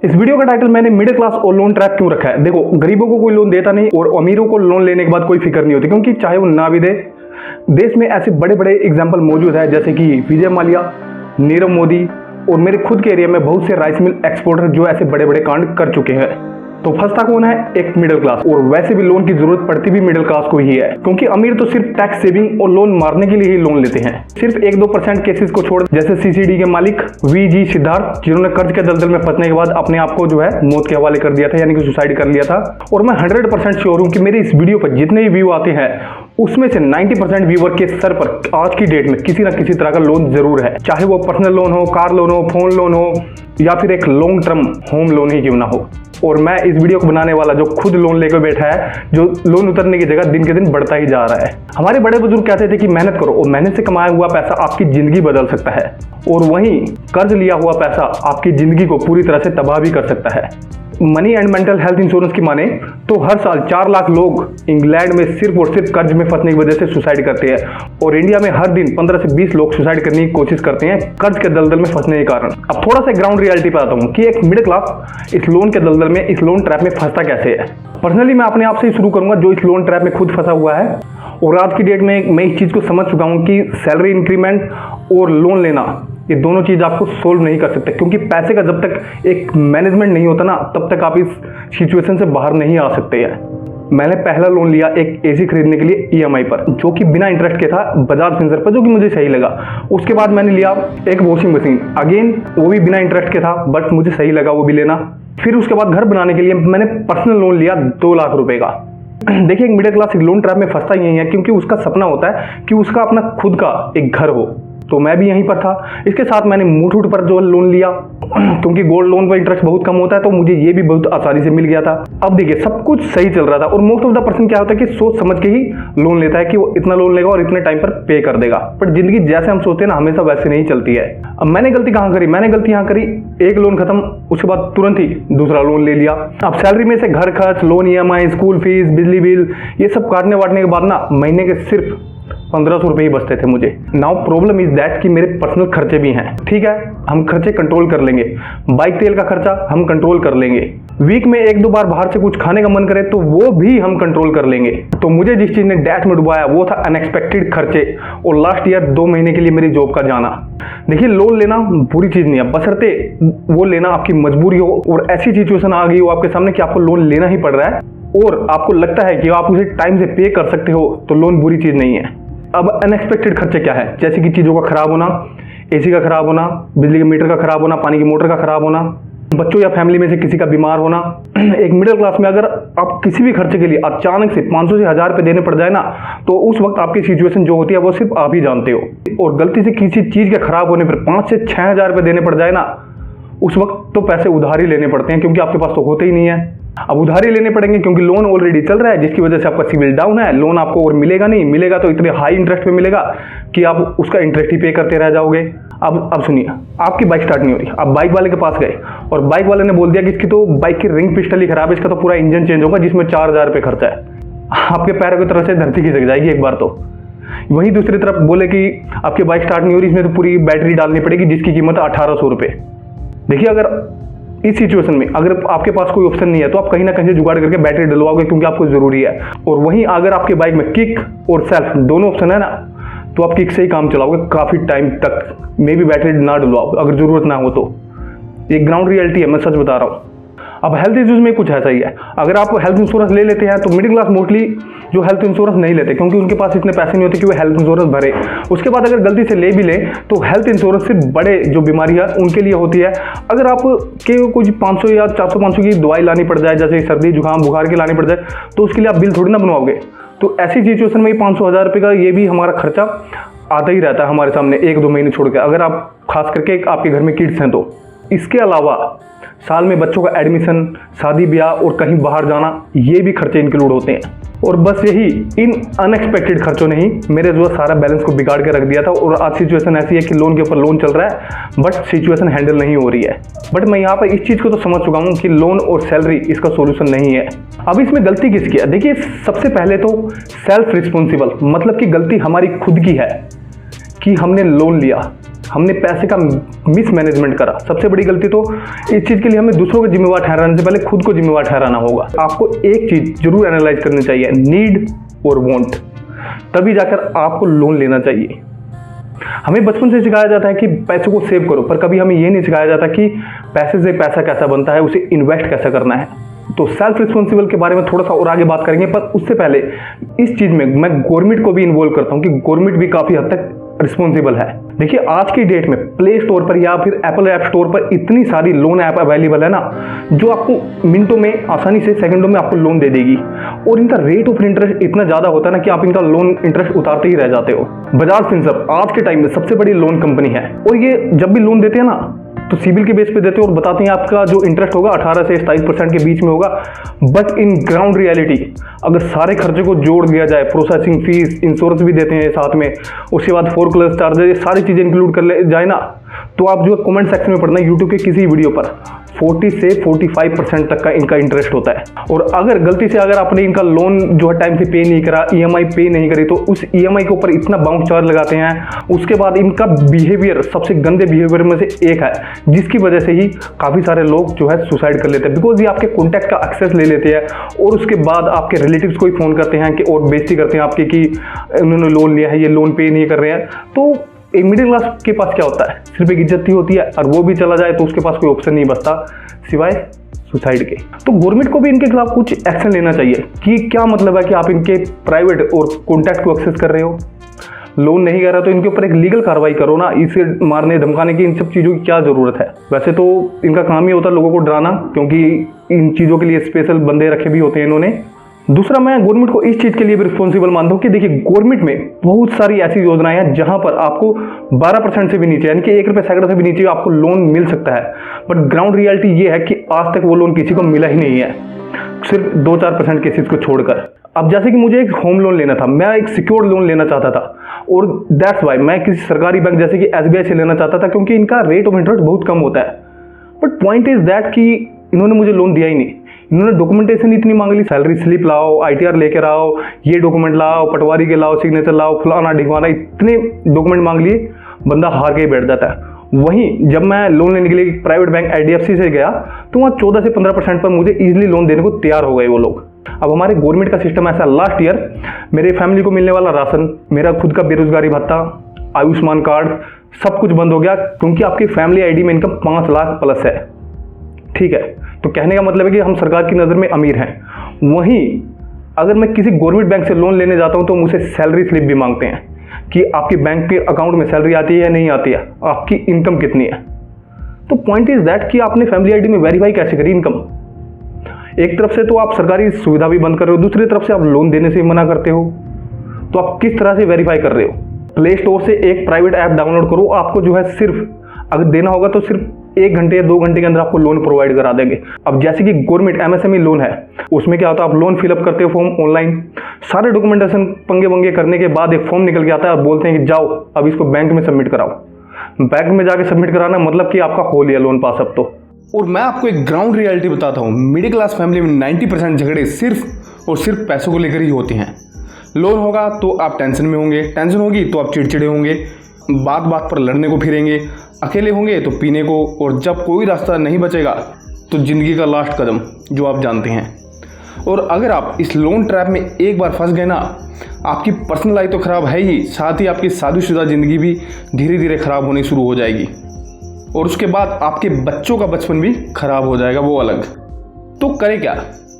इस वीडियो का टाइटल मैंने मिडिल क्लास और लोन ट्रैप क्यों रखा है। देखो, गरीबों को कोई लोन देता नहीं और अमीरों को लोन लेने के बाद कोई फिक्र नहीं होती, क्योंकि चाहे वो ना भी दे। देश में ऐसे बड़े बड़े एग्जाम्पल मौजूद है, जैसे कि विजय माल्या, नीरव मोदी और मेरे खुद के एरिया में बहुत से राइस मिल एक्सपोर्टर जो ऐसे बड़े बड़े कांड कर चुके हैं। तो फंसता कौन है? एक मिडिल क्लास। और वैसे भी लोन की जरूरत पड़ती भी मिडिल क्लास को ही है, क्योंकि अमीर तो सिर्फ टैक्स सेविंग और लोन मारने के लिए ही लोन लेते हैं। सिर्फ 1-2% केसेस को छोड़, जैसे सीसीडी के मालिक वीजी सिद्धार्थ, जिन्होंने कर्ज के दलदल में फंसने के बाद अपने आप को जो है मौत के हवाले कर दिया था, यानी कि सुसाइड कर लिया था। और मैं 100% श्योर हूं कि मेरे इस वीडियो पर जितने भी व्यू आते हैं उसमें से 90% व्यूअर के सर पर आज की डेट में किसी ना किसी तरह का लोन जरूर है, चाहे वो पर्सनल लोन हो, कार लोन हो, फोन लोन हो, या फिर एक लॉन्ग टर्म होम लोन ही क्यों ना हो। और मैं इस वीडियो को बनाने वाला जो खुद लोन लेकर बैठा है, जो लोन उतरने की जगह दिन के दिन बढ़ता ही जा रहा है। हमारे बड़े बुजुर्ग कहते थे कि मेहनत करो और मेहनत से कमाया हुआ पैसा आपकी जिंदगी बदल सकता है, और वहीं कर्ज लिया हुआ पैसा आपकी जिंदगी को पूरी तरह से तबाह भी कर सकता है। Money and mental health insurance की माने तो हर साल 4 लाख लोग इंग्लैंड में सिर्फ और सिर्फ कर्ज में फंसने की वजह से सुसाइड करते हैं, और इंडिया में हर दिन 15 से 20 लोग सुसाइड करने की कोशिश करते हैं कर्ज के दलदल में फंसने के कारण। अब थोड़ा सा ग्राउंड रियलिटी पे आता हूँ कि एक मिडिल क्लास इस लोन के दलदल में, इस लोन ट्रैप में फंसता कैसे है। पर्सनली मैं अपने आप से ही शुरू करूंगा, जो इस लोन ट्रैप में खुद फंसा हुआ है। और आज की डेट में मैं इस चीज को समझ चुका हूँ कि सैलरी इंक्रीमेंट और लोन लेना, ये दोनों चीज आपको सोल्व नहीं कर सकते, क्योंकि पैसे का जब तक एक मैनेजमेंट नहीं होता ना, तब तक आप इस सिचुएशन से बाहर नहीं आ सकते हैं। मैंने पहला लोन लिया एक एसी खरीदने के लिए ईएमआई पर, जो कि बिना इंटरेस्ट के था, बजाज फिंसर पर, जो कि मुझे सही लगा। उसके बाद मैंने लिया एक वॉशिंग मशीन, अगेन वो भी बिना इंटरेस्ट के था, बट मुझे सही लगा वो भी लेना। फिर उसके बाद घर बनाने के लिए मैंने पर्सनल लोन लिया 2 लाख रुपए का। देखिए, एक मिडिल क्लास लोन ट्रैप में फंसता यही है, क्योंकि उसका सपना होता है कि उसका अपना खुद का एक घर हो। तो मैं भी यहीं पर था। इसके साथ मैंने मुठूट पर जो लोन लिया, क्योंकि गोल्ड लोन पर इंटरेस्ट बहुत कम होता है, तो मुझे ये भी बहुत आसानी से मिल गया था। अब देखिए, सब कुछ सही चल रहा था। और मोस्ट ऑफ द पर्सन क्या होता है कि सोच समझ के ही लोन लेता है कि वो इतना लोन लेगा और इतने टाइम पर पे कर देगा, बट जिंदगी जैसे हम सोचते हैं ना, हमेशा वैसे नहीं चलती है। अब मैंने गलती कहाँ करी? मैंने गलती यहाँ करी, एक लोन खत्म, उसके बाद तुरंत ही दूसरा लोन ले लिया। अब सैलरी में से घर खर्च, लोन ईएमआई, स्कूल फीस, बिजली बिल, ये सब काटने वाटने के बाद ना महीने के सिर्फ 1500 रुपए ही बचते थे मुझे। नाउ प्रॉब्लम इज दैट कि मेरे पर्सनल खर्चे भी हैं। ठीक है, हम खर्चे कंट्रोल कर लेंगे, बाइक तेल का खर्चा हम कंट्रोल कर लेंगे, वीक में 1-2 बार बाहर से कुछ खाने का मन करे तो वो भी हम कंट्रोल कर लेंगे। तो मुझे जिस चीज ने डेट में डुबाया वो था अनएक्सपेक्टेड खर्चे, और लास्ट ईयर 2 महीने के लिए मेरी जॉब का जाना। देखिए, लोन लेना बुरी चीज नहीं है, बशर्ते वो लेना आपकी मजबूरी हो और ऐसी सिचुएशन आ गई हो आपके सामने कि आपको लोन लेना ही पड़ रहा है, और आपको लगता है कि आप उसे टाइम से पे कर सकते हो, तो लोन बुरी चीज नहीं है। अब अनएक्सपेक्टेड खर्चे क्या है? जैसे कि चीज़ों का खराब होना, एसी का खराब होना, बिजली के मीटर का खराब होना, पानी की मोटर का खराब होना, बच्चों या फैमिली में से किसी का बीमार होना। एक मिडिल क्लास में अगर आप किसी भी खर्चे के लिए अचानक से 500 से 1000 रुपये देने पड़ जाए ना, तो उस वक्त आपकी सिचुएशन जो होती है वो सिर्फ आप ही जानते हो। और गलती से किसी चीज़ के खराब होने पर 5 से 6000 रुपये देने पड़ जाए ना, उस वक्त तो पैसे उधार ही लेने पड़ते हैं, क्योंकि आपके पास तो होते ही नहीं है। अब उधार ही लेने पड़ेंगे, क्योंकि लोन ऑलरेडी चल रहा है, जिसकी वजह से आपका सिविल डाउन है। लोन आपको और मिलेगा नहीं, मिलेगा तो इतने हाई इंटरेस्ट पे मिलेगा कि आप उसका इंटरेस्ट ही पे करते रह जाओगे। अब सुनिए, आपकी बाइक स्टार्ट नहीं हो रही, आप बाइक वाले के पास गए और बाइक वाले ने बोल दिया कि इसकी तो बाइक की रिंग पिस्टल ही खराब है, इसका तो पूरा इंजन चेंज होगा, जिसमें 4000 रुपये खर्चा है। आपके पैरों की तरफ से धरती खिसक जाएगी एक बार तो। वहीं दूसरी तरफ बोले कि आपकी बाइक स्टार्ट नहीं हो रही, इसमें तो पूरी बैटरी डालनी पड़ेगी, जिसकी कीमत 1800 रुपये। देखिए, अगर इस सिचुएशन में अगर आपके पास कोई ऑप्शन नहीं है, तो आप कहीं ना कहीं से जुगाड़ करके बैटरी डलवाओगे, क्योंकि आपको जरूरी है। और वहीं अगर आपके बाइक में किक और सेल्फ दोनों ऑप्शन है ना, तो आप किक से ही काम चलाओगे काफी टाइम तक, मे भी बैटरी ना डलवाओ अगर जरूरत ना हो तो। ये ग्राउंड रियलिटी है, मैं सच बता रहा हूँ। अब हेल्थ इश्यूज में कुछ ऐसा ही है। अगर आप हेल्थ इंश्योरेंस ले लेते हैं, तो मिडिल क्लास मोस्टली जो हेल्थ इंश्योरेंस नहीं लेते, क्योंकि उनके पास इतने पैसे नहीं होते कि वो हेल्थ इंश्योरेंस भरे। उसके बाद अगर गलती से ले भी ले, तो हेल्थ इंश्योरेंस सिर्फ बड़े जो बीमारी है उनके लिए होती है। अगर आप के कुछ 500 या 400-500 की दवाई लानी पड़ जाए, जैसे सर्दी जुकाम बुखार की लानी पड़ जाए, तो उसके लिए आप बिल थोड़ी ना बनवाओगे। तो ऐसी सिचुएशन में 500-1000 रुपये का ये भी हमारा खर्चा आता ही रहता है हमारे सामने 1-2 महीने छोड़ के, अगर आप खास करके आपके घर में किड्स हैं तो। इसके अलावा साल में बच्चों का एडमिशन, शादी ब्याह और कहीं बाहर जाना, ये भी खर्चे इंक्लूड होते हैं। और बस यही इन अनएक्सपेक्टेड खर्चों ने ही मेरे जो सारा बैलेंस को बिगाड़ के रख दिया था। और आज सिचुएशन ऐसी है कि लोन के ऊपर लोन चल रहा है, बट सिचुएशन हैंडल नहीं हो रही है। बट मैं यहाँ पर इस चीज़ को तो समझ चुका हूँ कि लोन और सैलरी इसका सोल्यूशन नहीं है। अब इसमें गलती किसकी है? देखिए, सबसे पहले तो सेल्फ रिस्पॉन्सिबल, मतलब कि गलती हमारी खुद की है कि हमने लोन लिया। हमने पैसे का मिसमैनेजमेंट करा। सबसे बड़ी गलती तो इस चीज़ के लिए हमें दूसरों को जिम्मेवार ठहराने से पहले खुद को जिम्मेवार ठहराना होगा। आपको एक चीज़ जरूर एनालाइज करनी चाहिए, नीड और वांट, तभी जाकर आपको लोन लेना चाहिए। हमें बचपन से सिखाया जाता है कि पैसे को सेव करो, पर कभी हमें ये नहीं सिखाया जाता कि पैसे से पैसा कैसा बनता है, उसे इन्वेस्ट कैसा करना है। तो सेल्फ रिस्पॉन्सिबल के बारे में थोड़ा सा और आगे बात करेंगे, पर उससे पहले इस चीज़ में मैं गवर्नमेंट को भी इन्वॉल्व करता हूँ कि गवर्नमेंट भी काफ़ी हद तक रिस्पॉन्सिबल है। देखिए आज की डेट में प्ले स्टोर पर या फिर एप्पल ऐप स्टोर पर इतनी सारी लोन ऐप अवेलेबल है ना, जो आपको मिनटों में, आसानी से सेकंडों में आपको लोन दे देगी, और इनका रेट ऑफ इंटरेस्ट इतना ज़्यादा होता है ना कि आप इनका लोन इंटरेस्ट उतारते ही रह जाते हो। बजाज फिनसर्व आज के टाइम में सबसे बड़ी लोन कंपनी है, और ये जब भी लोन देते हैं ना तो सिबिल के बेस पे देते हैं और बताते हैं आपका जो इंटरेस्ट होगा 18 से 27% के बीच में होगा। बट इन ग्राउंड रियलिटी अगर सारे खर्चे को जोड़ दिया जाए, प्रोसेसिंग फीस, इंश्योरेंस भी देते हैं साथ में, उसके बाद फोरक्लोज चार्जेस, ये सारी चीज़ें इंक्लूड कर ले जाए ना, तो आप जो कमेंट सेक्शन में पढ़ना यूट्यूब के किसी वीडियो पर 40 से 45% तक का इनका इंटरेस्ट होता है। और अगर गलती से अगर आपने इनका लोन जो है टाइम से पे नहीं करा, ईएमआई पे नहीं करी, तो उस ईएमआई के ऊपर इतना बाउंस चार्ज लगाते हैं। उसके बाद इनका बिहेवियर सबसे गंदे बिहेवियर में से एक है, जिसकी वजह से ही काफ़ी सारे लोग जो है सुसाइड कर लेते हैं, बिकॉज ये आपके कॉन्टैक्ट का एक्सेस ले लेते हैं और उसके बाद आपके रिलेटिव्स को ही फ़ोन करते हैं कि और बेइज्जती करते हैं आपकी कि उन्होंने लोन लिया है, ये लोन पे नहीं कर रहे हैं। तो एक मिडिल क्लास के पास क्या होता है, सिर्फ एक इज्जत ही होती है, और वो भी चला जाए तो उसके पास कोई ऑप्शन नहीं बचता सिवाय सुसाइड के। तो गवर्नमेंट को भी इनके खिलाफ कुछ एक्शन लेना चाहिए कि क्या मतलब है कि आप इनके प्राइवेट और कॉन्टैक्ट को एक्सेस कर रहे हो, लोन नहीं कर रहा तो इनके ऊपर एक लीगल कार्रवाई करो ना। इसे मारने धमकाने की इन सब चीज़ों की क्या ज़रूरत है। वैसे तो इनका काम ही होता है लोगों को डराना, क्योंकि इन चीज़ों के लिए स्पेशल बंदे रखे भी होते हैं इन्होंने। दूसरा, मैं गवर्नमेंट को इस चीज़ के लिए भी रिस्पॉन्सिबल मानता हूँ कि देखिए गवर्नमेंट में बहुत सारी ऐसी योजनाएं हैं जहां पर आपको 12% से भी नीचे, यानी कि 1 रुपये सैकड़ा से भी नीचे आपको लोन मिल सकता है। बट ग्राउंड रियलिटी ये है कि आज तक वो लोन किसी को मिला ही नहीं है, सिर्फ 2-4% केसेस को छोड़कर। अब जैसे कि मुझे एक होम लोन लेना था, मैं एक सिक्योर्ड लोन लेना चाहता था, और दैट्स वाई मैं किसी सरकारी बैंक जैसे कि SBI से लेना चाहता था, क्योंकि इनका रेट ऑफ इंटरेस्ट बहुत कम होता है। बट पॉइंट इज दैट कि इन्होंने मुझे लोन दिया ही नहीं। इन्होंने डॉक्यूमेंटेशन इतनी मांग ली, सैलरी स्लिप लाओ, ITR लेकर आओ, ये डॉक्यूमेंट लाओ, पटवारी के लाओ, सिग्नेचर लाओ, फलाना ढिकवाना, इतने डॉक्यूमेंट मांग लिए, बंदा हार के ही बैठ जाता है। वहीं जब मैं लोन लेने के लिए प्राइवेट बैंक IDFC से गया तो वहाँ 14 से 15% पर मुझे ईजिली लोन देने को तैयार हो गए वो लोग। अब हमारे गवर्नमेंट का सिस्टम ऐसा, लास्ट ईयर मेरे फैमिली को मिलने वाला राशन, मेरा खुद का बेरोजगारी भत्ता, आयुष्मान कार्ड, सब कुछ बंद हो गया, क्योंकि आपकी फैमिली ID में इनकम 5 लाख प्लस है। ठीक है, तो कहने का मतलब है कि हम सरकार की नज़र में अमीर हैं। वहीं अगर मैं किसी गवर्नमेंट बैंक से लोन लेने जाता हूं तो मुझसे सैलरी स्लिप भी मांगते हैं कि आपके बैंक के अकाउंट में सैलरी आती है या नहीं आती है, आपकी इनकम कितनी है। तो पॉइंट इज दैट कि आपने फैमिली ID में वेरीफाई कैसे करी इनकम। एक तरफ से तो आप सरकारी सुविधा भी बंद कर रहे हो, दूसरी तरफ से आप लोन देने से मना करते हो, तो आप किस तरह से वेरीफाई कर रहे हो। प्ले स्टोर से एक प्राइवेट ऐप डाउनलोड करो, आपको जो है सिर्फ अगर देना होगा तो सिर्फ 1 घंटे या 2 घंटे के अंदर आपको लोन प्रोवाइड करा देंगे। अब जैसे कि गवर्नमेंट MSME लोन है, उसमें क्या होता है, आप लोन फिलअप करते हो फॉर्म ऑनलाइन, सारे डॉक्यूमेंटेशन पंगे वंगे करने के बाद एक फॉर्म निकल के आता है और बोलते हैं कि जाओ अब इसको बैंक में सबमिट कराओ। बैंक में जाके सबमिट कराना मतलब कि आपका हो लिया लोन पास अब तो। और मैं आपको एक ग्राउंड रियलिटी बताता हूँ, मिडिल क्लास फैमिली में 90% झगड़े सिर्फ और सिर्फ पैसों को लेकर ही होते हैं। लोन होगा तो आप टेंशन में होंगे, टेंशन होगी तो आप चिड़चिड़े होंगे, बात बात पर लड़ने को फिरेंगे, अकेले होंगे तो पीने को, और जब कोई रास्ता नहीं बचेगा तो ज़िंदगी का लास्ट कदम जो आप जानते हैं। और अगर आप इस लोन ट्रैप में एक बार फंस गए ना, आपकी पर्सनल लाइफ तो ख़राब है ही, साथ ही आपकी शादीशुदा ज़िंदगी भी धीरे धीरे ख़राब होनी शुरू हो जाएगी, और उसके बाद आपके बच्चों का बचपन भी ख़राब हो जाएगा, वो अलग। तो करें क्या?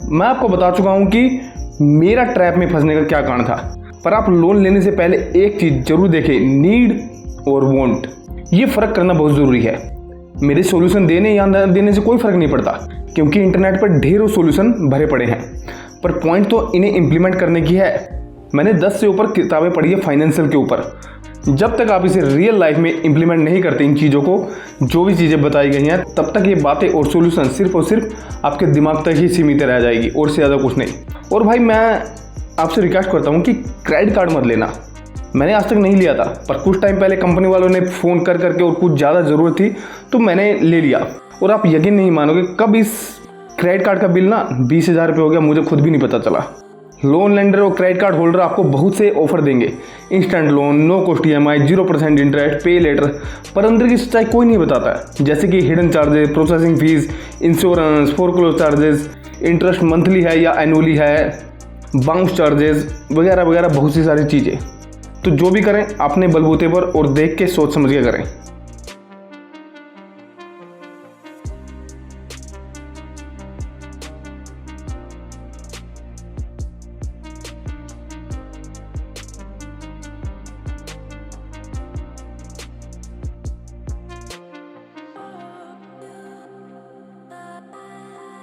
मैं आपको बता चुका हूँ कि मेरा ट्रैप में फंसने का क्या कारण था, पर आप लोन लेने से पहले एक चीज़ जरूर देखें, नीड और वांट, ये फ़र्क करना बहुत ज़रूरी है। मेरे सॉल्यूशन देने या न देने से कोई फ़र्क नहीं पड़ता, क्योंकि इंटरनेट पर ढेरों सॉल्यूशन भरे पड़े हैं, पर पॉइंट तो इन्हें इम्प्लीमेंट करने की है। मैंने 10 से ऊपर किताबें पढ़ी है फाइनेंशियल के ऊपर। जब तक आप इसे रियल लाइफ में इम्प्लीमेंट नहीं करते इन चीज़ों को, जो भी चीज़ें बताई गई हैं, तब तक ये बातें और सॉल्यूशन सिर्फ और सिर्फ आपके दिमाग तक ही सीमित रह जाएगी, और से ज़्यादा कुछ नहीं। और भाई मैं आपसे रिक्वेस्ट करता हूँ कि क्रेडिट कार्ड मत लेना। मैंने आज तक नहीं लिया था, पर कुछ टाइम पहले कंपनी वालों ने फ़ोन कर करके और कुछ ज़्यादा ज़रूरत थी तो मैंने ले लिया। और आप यकीन नहीं मानोगे, कब इस क्रेडिट कार्ड का बिल ना 20,000 रुपये हो गया, मुझे खुद भी नहीं पता चला। लोन लेंडर और क्रेडिट कार्ड होल्डर आपको बहुत से ऑफर देंगे, instant loan, no cost EMI, 0% interest, pay later, पर अंदर की सच्चाई कोई नहीं बताता है। जैसे कि hidden charges, processing fees, insurance, foreclose charges, interest monthly है या एनुअली है, बाउंस चार्जेस वगैरह वगैरह बहुत सी सारी चीज़ें। तो जो भी करें अपने बलबूते पर और देख के सोच समझ के करें।